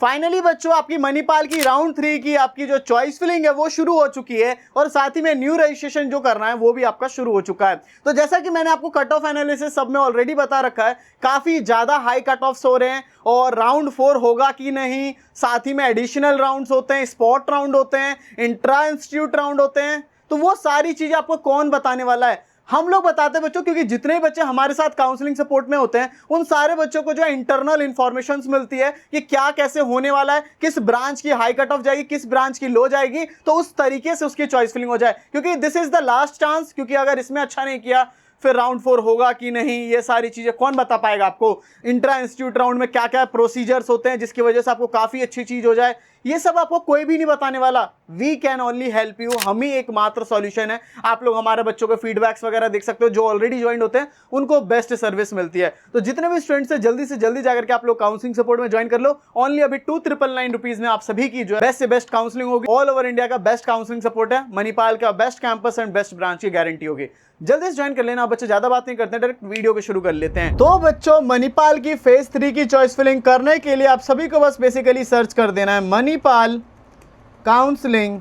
Finally बच्चों आपकी मणिपाल की राउंड 3 की आपकी जो चॉइस फिलिंग है वो शुरू हो चुकी है और साथ ही में न्यू रजिस्ट्रेशन जो करना है वो भी आपका शुरू हो चुका है। तो जैसा कि मैंने आपको कट ऑफ एनालिसिस सब में ऑलरेडी बता रखा है, काफी ज्यादा हाई कट ऑफ्स हो रहे हैं और राउंड 4 होगा कि नहीं, साथ ही में एडिशनल राउंड्स होते हैं, स्पॉट राउंड होते हैं, इंट्रा इंस्टीट्यूट राउंड होते हैं। तो वो सारी चीजें आपको कौन बताने वाला है? हम लोग बताते हैं बच्चों, क्योंकि जितने भी बच्चे हमारे साथ काउंसलिंग सपोर्ट में होते हैं उन सारे बच्चों को जो है इंटरनल इंफॉर्मेशन मिलती है कि क्या कैसे होने वाला है, किस ब्रांच की हाई कट ऑफ जाएगी, किस ब्रांच की लो जाएगी, तो उस तरीके से उसकी चॉइस फिलिंग हो जाए। क्योंकि this is the last chance, क्योंकि अगर इसमें अच्छा नहीं किया फिर राउंड 4 होगा कि नहीं, ये सारी चीजें कौन बता पाएगा आपको। इंट्रा इंस्टीट्यूट राउंड में क्या क्या प्रोसीजर्स होते हैं जिसकी वजह से आपको काफी अच्छी चीज हो जाए, ये सब आपको कोई भी नहीं बताने वाला। We can only help you, हम ही एकमात्र सॉल्यूशन है। आप लोग हमारे बच्चों के फीडबैक्स वगैरह देख सकते हो, जो ऑलरेडी ज्वाइन होते हैं उनको बेस्ट सर्विस मिलती है। तो जितने भी स्टूडेंट्स हैं जल्दी से जल्दी जाकर के आप लोग काउंसलिंग सपोर्ट में ज्वाइन कर लो। ओनली अभी 2999 रुपीज में आप सभी की जो है बेस्ट से बेस्ट काउंसलिंग होगी। ऑल ओवर इंडिया का बेस्ट काउंसलिंग सपोर्ट है, मणिपाल का best campus and best branch की गारंटी होगी। जल्दी से ज्वाइन कर लेना। बच्चे ज्यादा बात नहीं करते हैं, डायरेक्ट वीडियो को शुरू कर लेते हैं। तो बच्चों मणिपाल की फेज 3 की चॉइस फिलिंग करने के लिए आप सभी को बस बेसिकली सर्च कर देना है मणिपाल काउंसलिंग।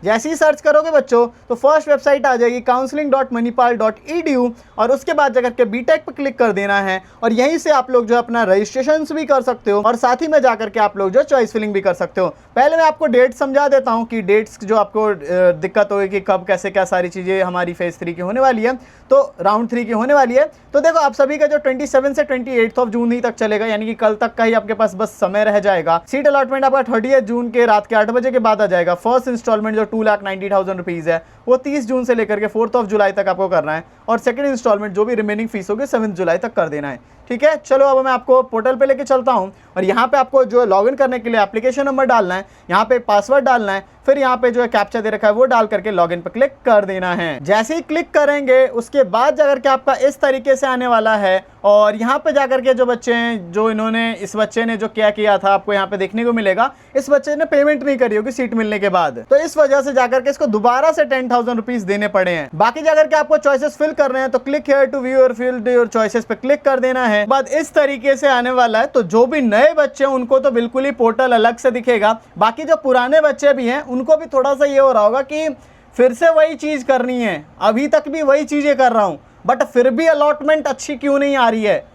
जैसे ही सर्च करोगे बच्चों तो फर्स्ट वेबसाइट आ जाएगी counseling.manipal.edu और उसके बाद जाकर के बीटेक पर क्लिक कर देना है और यहीं से आप लोग जो अपना रजिस्ट्रेशन भी कर सकते हो और साथ ही में जाकर के आप लोग जो चॉइस फिलिंग भी कर सकते हो। पहले मैं आपको डेट समझा देता हूं कि डेट्स जो आपको दिक्कत होगी कि कब कैसे क्या सारी चीज़ें हमारी फेज 3 की होने वाली है, तो राउंड 3 की होने वाली है। तो देखो आप सभी का जो 27 से 28 ऑफ जून ही तक चलेगा, यानी कि कल तक का ही आपके पास बस समय रह जाएगा। सीट अलॉटमेंट आपका 30 जून के रात के 8 बजे के बाद आ जाएगा। फर्स्ट इंस्टॉलमेंट जो 2,90,000 रुपीज़ है वो 30 जून से लेकर के 4 जुलाई तक आपको करना है और सेकंड इंस्टॉलमेंट जो भी रिमेनिंग फीस होगी 7 जुलाई तक कर देना है। ठीक है, चलो अब मैं आपको पोर्टल पे लेके चलता हूं और यहाँ पे आपको जो लॉगिन करने के लिए एप्लीकेशन नंबर डालना है, यहाँ पे पासवर्ड डालना है, फिर यहाँ पे जो है कैप्चा दे रखा है वो डाल करके लॉगिन पे क्लिक कर देना है। जैसे ही क्लिक करेंगे उसके बाद जाकर के आपका इस तरीके से आने वाला है और यहाँ पे जाकर के जो बच्चे हैं, जो इन्होंने इस बच्चे ने जो क्या किया था आपको यहाँ पे देखने को मिलेगा, इस बच्चे ने पेमेंट नहीं करी होगी सीट मिलने के बाद, तो इस वजह से जाकर के इसको दोबारा से 10,000 रुपीज देने पड़े हैं। बाकी जाकर के आपको चॉइसेस फिल करने हैं तो क्लिक हियर टू व्यू और फिल योर चॉइसेस पे क्लिक कर देना है। बाद इस तरीके से आने वाला है। तो जो भी नए बच्चे हैं उनको तो बिल्कुल ही पोर्टल अलग से दिखेगा, बाकी जो पुराने बच्चे भी हैं उनको भी थोड़ा सा ये हो रहा होगा कि फिर से वही चीज करनी है, अभी तक भी वही चीजें कर रहा हूं बट फिर भी अलॉटमेंट अच्छी क्यों नहीं आ रही है,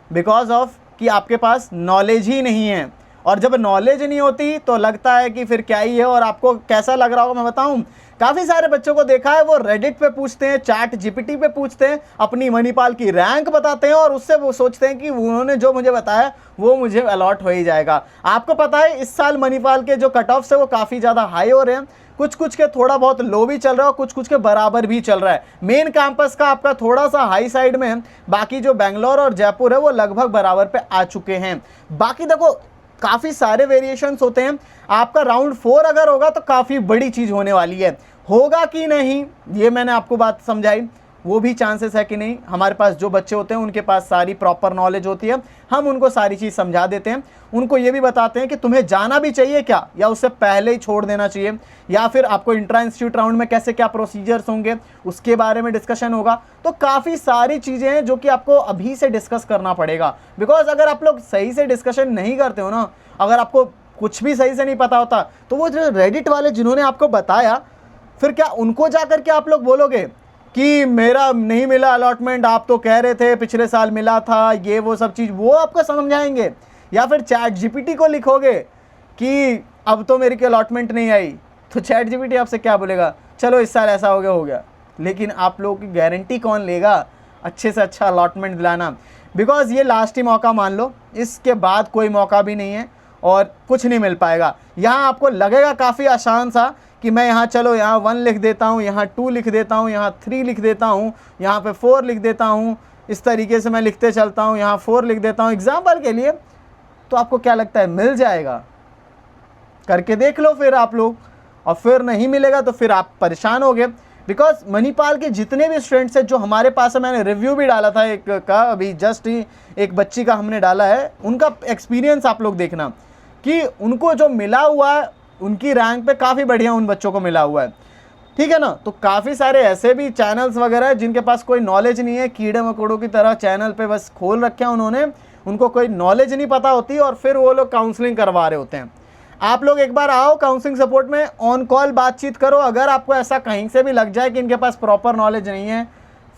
बिकॉज ऑफ कि आपके पास नॉलेज ही नहीं है। और जब नॉलेज नहीं होती तो लगता है कि फिर क्या ही है। और आपको कैसा लग रहा होगा मैं बताऊं, काफ़ी सारे बच्चों को देखा है वो रेडिट पे पूछते हैं, चैट जीपीटी पे पूछते हैं, अपनी मणिपाल की रैंक बताते हैं और उससे वो सोचते हैं कि उन्होंने जो मुझे बताया वो मुझे अलॉट हो ही जाएगा। आपको पता है इस साल मणिपाल के जो कट ऑफ्स है वो काफ़ी ज़्यादा हाई हो रहे हैं, कुछ कुछ के थोड़ा बहुत लो भी चल रहा है और कुछ कुछ के बराबर भी चल रहा है। मेन कैंपस का आपका थोड़ा सा हाई साइड में है, बाकी जो बेंगलोर और जयपुर है वो लगभग बराबर पे आ चुके हैं। बाकी देखो काफ़ी सारे वेरिएशंस होते हैं। आपका राउंड 4 अगर होगा तो काफ़ी बड़ी चीज़ होने वाली है। होगा कि नहीं ये मैंने आपको बात समझाई, वो भी चांसेस है कि नहीं। हमारे पास जो बच्चे होते हैं उनके पास सारी प्रॉपर नॉलेज होती है, हम उनको सारी चीज़ समझा देते हैं, उनको ये भी बताते हैं कि तुम्हें जाना भी चाहिए क्या या उससे पहले ही छोड़ देना चाहिए, या फिर आपको इंट्रा इंस्टीट्यूट राउंड में कैसे क्या प्रोसीजर्स होंगे उसके बारे में डिस्कशन होगा। तो काफ़ी सारी चीज़ें हैं जो कि आपको अभी से डिस्कस करना पड़ेगा, बिकॉज अगर आप लोग सही से डिस्कशन नहीं करते हो ना, अगर आपको कुछ भी सही से नहीं पता होता तो वो जो रेडिट वाले जिन्होंने आपको बताया फिर क्या उनको जाकर के आप लोग बोलोगे कि मेरा नहीं मिला अलॉटमेंट, आप तो कह रहे थे पिछले साल मिला था, ये वो सब चीज़ वो आपको समझाएंगे। या फिर चैट जीपीटी को लिखोगे कि अब तो मेरी अलॉटमेंट नहीं आई, तो चैट जीपीटी आपसे क्या बोलेगा, चलो इस साल ऐसा हो गया। लेकिन आप लोगों की गारंटी कौन लेगा अच्छे से अच्छा अलॉटमेंट दिलाना, बिकॉज ये लास्ट ही मौका मान लो, इसके बाद कोई मौका भी नहीं है और कुछ नहीं मिल पाएगा। यहाँ आपको लगेगा काफ़ी आसान सा कि मैं यहाँ चलो यहाँ 1 लिख देता हूँ, यहाँ 2 लिख देता हूँ, यहाँ 3 लिख देता हूँ, यहाँ पे 4 लिख देता हूँ, इस तरीके से मैं लिखते चलता हूँ, यहाँ 4 लिख देता हूँ एग्जाम्पल के लिए। तो आपको क्या लगता है मिल जाएगा? करके देख लो फिर आप लोग, और फिर नहीं मिलेगा तो फिर आप परेशान हो गए। बिकॉज मणिपाल के जितने भी स्टूडेंट्स हैं जो हमारे पास है, मैंने रिव्यू भी डाला था एक का, अभी जस्ट ही एक बच्ची का हमने डाला है, उनका एक्सपीरियंस आप लोग देखना कि उनको जो मिला हुआ है उनकी रैंक पे काफ़ी बढ़िया उन बच्चों को मिला हुआ है। ठीक है ना। तो काफ़ी सारे ऐसे भी चैनल्स वगैरह हैं जिनके पास कोई नॉलेज नहीं है, कीड़े मकोड़ों की तरह चैनल पे बस खोल रखे हैं उन्होंने, उनको कोई नॉलेज नहीं पता होती और फिर वो लोग काउंसलिंग करवा रहे होते हैं। आप लोग एक बार आओ काउंसलिंग सपोर्ट में, ऑन कॉल बातचीत करो। अगर आपको ऐसा कहीं से भी लग जाए कि इनके पास प्रॉपर नॉलेज नहीं है,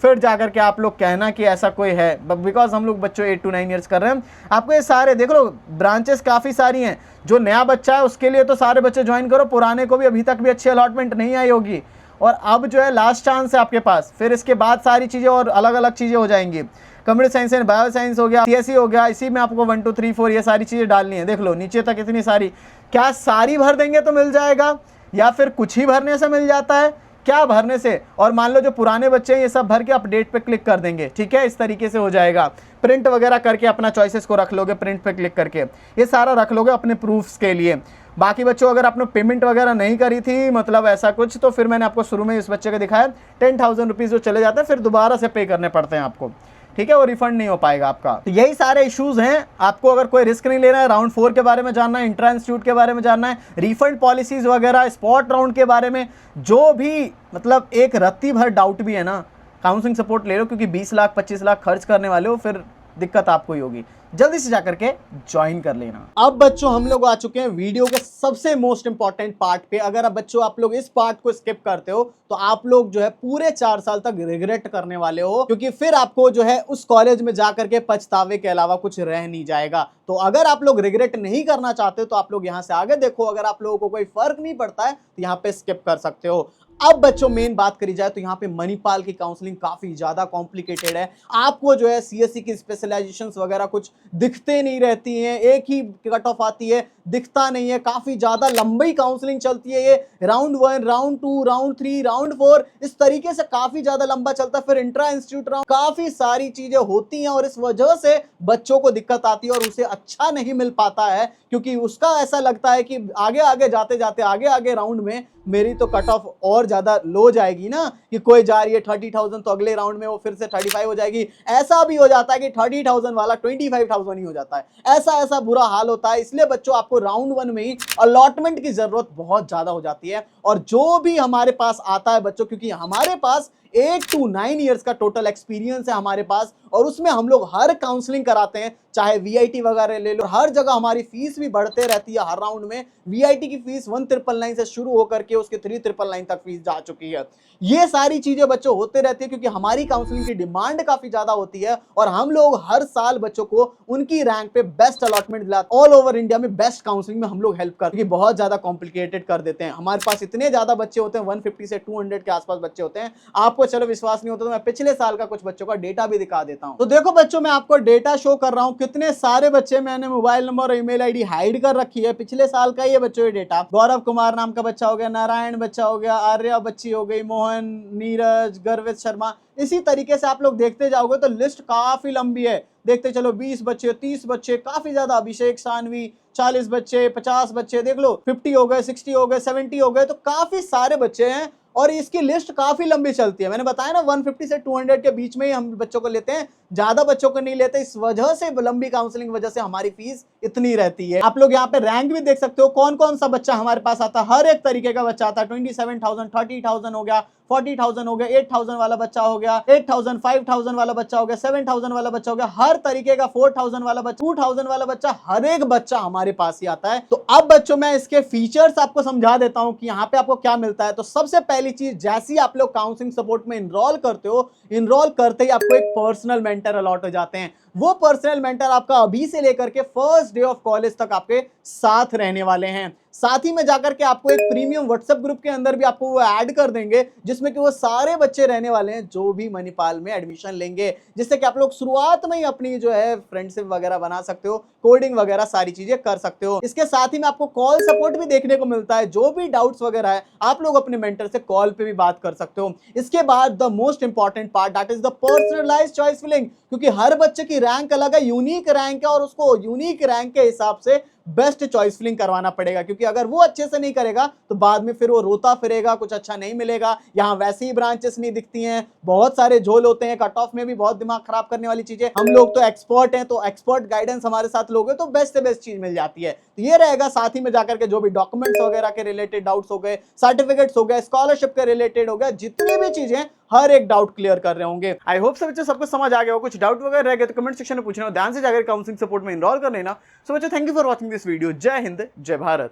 फिर जाकर के आप लोग कहना कि ऐसा कोई है, बिकॉज हम लोग बच्चों 8 to 9 ईयर्स कर रहे हैं। आपको ये सारे देख लो, ब्रांचेस काफ़ी सारी हैं। जो नया बच्चा है उसके लिए तो सारे बच्चे ज्वाइन करो, पुराने को भी अभी तक भी अच्छी अलॉटमेंट नहीं आई होगी, और अब जो है लास्ट चांस है आपके पास। फिर इसके बाद सारी चीज़ें और अलग अलग चीज़ें हो जाएंगी। Computer science and bio science हो गया, सीएसई हो गया, इसी में आपको 1 2 3 4 ये सारी चीज़ें डालनी है। देख लो नीचे तक इतनी सारी, क्या सारी भर देंगे तो मिल जाएगा, या फिर कुछ ही भरने से मिल जाता है, क्या भरने से। और मान लो जो पुराने बच्चे हैं ये सब भर के अपडेट पे क्लिक कर देंगे, ठीक है, इस तरीके से हो जाएगा। प्रिंट वगैरह करके अपना चॉइसेस को रख लोगे, प्रिंट पे क्लिक करके ये सारा रख लोगे अपने प्रूफ्स के लिए। बाकी बच्चों अगर आपने पेमेंट वगैरह नहीं करी थी, मतलब ऐसा कुछ, तो फिर मैंने आपको शुरू में इस बच्चे को दिखाया 10,000 रुपीज़ जो चले जाते हैं, फिर दोबारा से पे करने पड़ते हैं आपको, ठीक है, वो रिफंड नहीं हो पाएगा आपका। तो यही सारे इश्यूज हैं। आपको अगर कोई रिस्क नहीं लेना है, राउंड 4 के बारे में जानना है, इंट्रा इंस्टीट्यूट के बारे में जानना है, रिफंड पॉलिसीज वगैरह, स्पॉट राउंड के बारे में, जो भी मतलब एक रत्ती भर डाउट भी है ना, काउंसलिंग सपोर्ट ले लो, क्योंकि 20 लाख 25 लाख खर्च करने वाले हो, फिर दिक्कत आपको ही होगी। जल्दी से जाकर के ज्वाइन कर लेना। अब बच्चों हम लोग आ चुके हैं वीडियो के सबसे मोस्ट इंपॉर्टेंट पार्ट पे। अगर अब बच्चों आप लोग इस पार्ट को स्किप करते हो तो आप लोग जो है पूरे 4 साल तक रिग्रेट करने वाले हो, क्योंकि फिर आपको जो है उस कॉलेज में जाकर के पछतावे के अलावा कुछ रह नहीं जाएगा। तो अगर आप लोग रिग्रेट नहीं करना चाहते तो आप लोग यहाँ से आगे देखो। अगर आप लोगों को कोई फर्क नहीं पड़ता है तो यहाँ पे स्किप कर सकते हो। अब बच्चों मेन बात करी जाए तो यहाँ पे मणिपाल की काउंसलिंग काफी ज्यादा कॉम्प्लिकेटेड है। आपको जो है सीएससी की स्पेशलाइजेशंस वगैरह कुछ दिखते नहीं रहती हैं, एक ही कट ऑफ आती है, दिखता नहीं है, काफी ज्यादा लंबी काउंसलिंग चलती है। ये राउंड 1, राउंड 2, राउंड 3, राउंड 4, इस तरीके से काफी ज्यादा लंबा चलता है। फिर इंट्रा इंस्टीट्यूट राउंड, काफी सारी चीजें होती हैं और इस वजह से बच्चों को दिक्कत आती है और उसे अच्छा नहीं मिल पाता है, क्योंकि उसका ऐसा लगता है कि आगे आगे जाते जाते आगे आगे राउंड में मेरी तो कट ऑफ और ज्यादा लो जाएगी ना, कि कोई जा रही है 30,000 तो अगले राउंड में वो फिर से 35 हो जाएगी। ऐसा भी हो जाता है कि 30,000 वाला 25,000 ही हो जाता है। ऐसा ऐसा बुरा हाल होता है। इसलिए बच्चों आपको राउंड 1 में ही अलॉटमेंट की जरूरत बहुत ज्यादा हो जाती है। और जो भी हमारे पास आता है बच्चों, क्योंकि हमारे पास 8 to 9 ईयर्स का टोटल एक्सपीरियंस है हमारे पास, और उसमें हम लोग हर काउंसलिंग कराते हैं, चाहे वीआईटी वगैरह ले लो। हर जगह हमारी फीस भी बढ़ते रहती है हर राउंड में। वीआईटी की फीस 1,999 से शुरू होकर के उसके 3,999 तक फीस जा चुकी है। ये सारी चीजें बच्चों होते रहती है क्योंकि हमारी काउंसलिंग की डिमांड काफी ज्यादा होती है और हम लोग हर साल बच्चों को उनकी रैंक पे बेस्ट अलॉटमेंट दिलाते हैं। ऑल ओवर इंडिया में बेस्ट काउंसलिंग में हम लोग हेल्प करते हैं, बहुत ज्यादा कॉम्प्लिकेटेड कर देते हैं। हमारे पास इतने ज्यादा बच्चे होते हैं, 150 से 200 के आसपास बच्चे होते हैं। आपको चलो विश्वास नहीं होता तो मैं पिछले साल का कुछ बच्चों का डेटा भी दिखा देता हूं। तो देखो बच्चों, मैं आपको डेटा शो कर रहा हूं, कितने सारे बच्चे मैंने मोबाइल नंबर और ईमेल आईडी हाइड कर रखी है। पिछले साल का ये बच्चों ये डेटा, गौरव कुमार नाम का बच्चा हो गया, नारायण बच्चा हो गया, आर्या बच्ची हो गई, मोहन, नीरज, गर्वित शर्मा। इसी तरीके से आप लोग देखते जाओगे तो लिस्ट काफी लंबी है। देखते चलो 20 बच्चे, 30 बच्चे, काफी ज्यादा। अभिषेक सानवी 40 बच्चे, 50 बच्चे, देख लो 50 हो गए, 60 हो गए, 70 हो गए, तो काफी सारे बच्चे हैं और इसकी लिस्ट काफी लंबी चलती है। मैंने बताया ना 150 से 200 के बीच में ही हम बच्चों को लेते हैं, ज्यादा बच्चों को नहीं लेते। इस वजह से लंबी काउंसलिंग की वजह से हमारी फीस इतनी रहती है। आप लोग यहाँ पे रैंक भी देख सकते हो, कौन कौन सा बच्चा हमारे पास आता है। हर एक तरीके का बच्चा आता है। 27,000, 30,000 हो गया, 40,000 हो गया, 8,000 वाला बच्चा हो गया, 8,000, 5,000 वाला बच्चा हो गया, 7,000 वाला बच्चा हो गया, हर तरीके का 4,000 वाला बच्चा, 2,000 वाला बच्चा, हर एक बच्चा हमारे पास ही आता है। तो अब बच्चों मैं इसके फीचर्स आपको समझा देता हूं कि यहाँ पे आपको क्या मिलता है। तो सबसे पहली चीज, जैसे ही आप लोग काउंसलिंग सपोर्ट में इनरोल करते हो, इनरोल करते ही आपको एक पर्सनल मेंटर अलॉट हो जाते हैं। वो पर्सनल मेंटर आपका अभी से लेकर के फर्स्ट डे ऑफ कॉलेज तक आपके साथ रहने वाले हैं। साथ ही में जाकर के आपको एक प्रीमियम व्हाट्सएप ग्रुप के अंदर भी आपको वो ऐड कर देंगे, जिसमें कि वो सारे बच्चे रहने वाले हैं जो भी मणिपाल में एडमिशन लेंगे, जिससे कि आप लोग शुरुआत में ही अपनी जो है फ्रेंडशिप वगैरह बना सकते हो, कोडिंग वगैरह सारी चीजें कर सकते हो। इसके साथ ही में आपको कॉल सपोर्ट भी देखने को मिलता है। जो भी डाउट्स वगैरह है आप लोग अपने मेंटर से कॉल पे भी बात कर सकते हो। इसके बाद the most important part, that is the personalised choice filling, क्योंकि हर बच्चे की रैंक अलग है, यूनिक रैंक है और उसको यूनिक रैंक के हिसाब से बेस्ट चॉइस फिलिंग करवाना पड़ेगा। क्योंकि अगर वो अच्छे से नहीं करेगा तो बाद में फिर वो रोता फिरेगा, कुछ अच्छा नहीं मिलेगा। यहाँ वैसे ही ब्रांचेस नहीं दिखती हैं, बहुत सारे झोल होते हैं, कट ऑफ में भी बहुत दिमाग खराब करने वाली चीजें। हम लोग तो एक्सपर्ट हैं, तो एक्सपर्ट गाइडेंस हमारे साथ लोगे तो बेस्ट से बेस्ट चीज मिल जाती है। तो ये रहेगा। साथ ही में जाकर के जो भी डॉक्यूमेंट्स वगैरह के रिलेटेड डाउट्स हो गए, सर्टिफिकेट्स हो गए, स्कॉलरशिप के रिलेटेड हो गए, जितनी भी चीजें हर एक डाउट क्लियर कर रहे होंगे। आई होप सब बच्चों सबको समझ आ गया हो। कुछ डाउट वगैरह रह गए तो कमेंट सेक्शन में पूछना, ध्यान से जाकर काउंसलिंग सपोर्ट में इनरोल कर लेना। सो बच्चों thank you for watching this video. जय हिंद, जय भारत।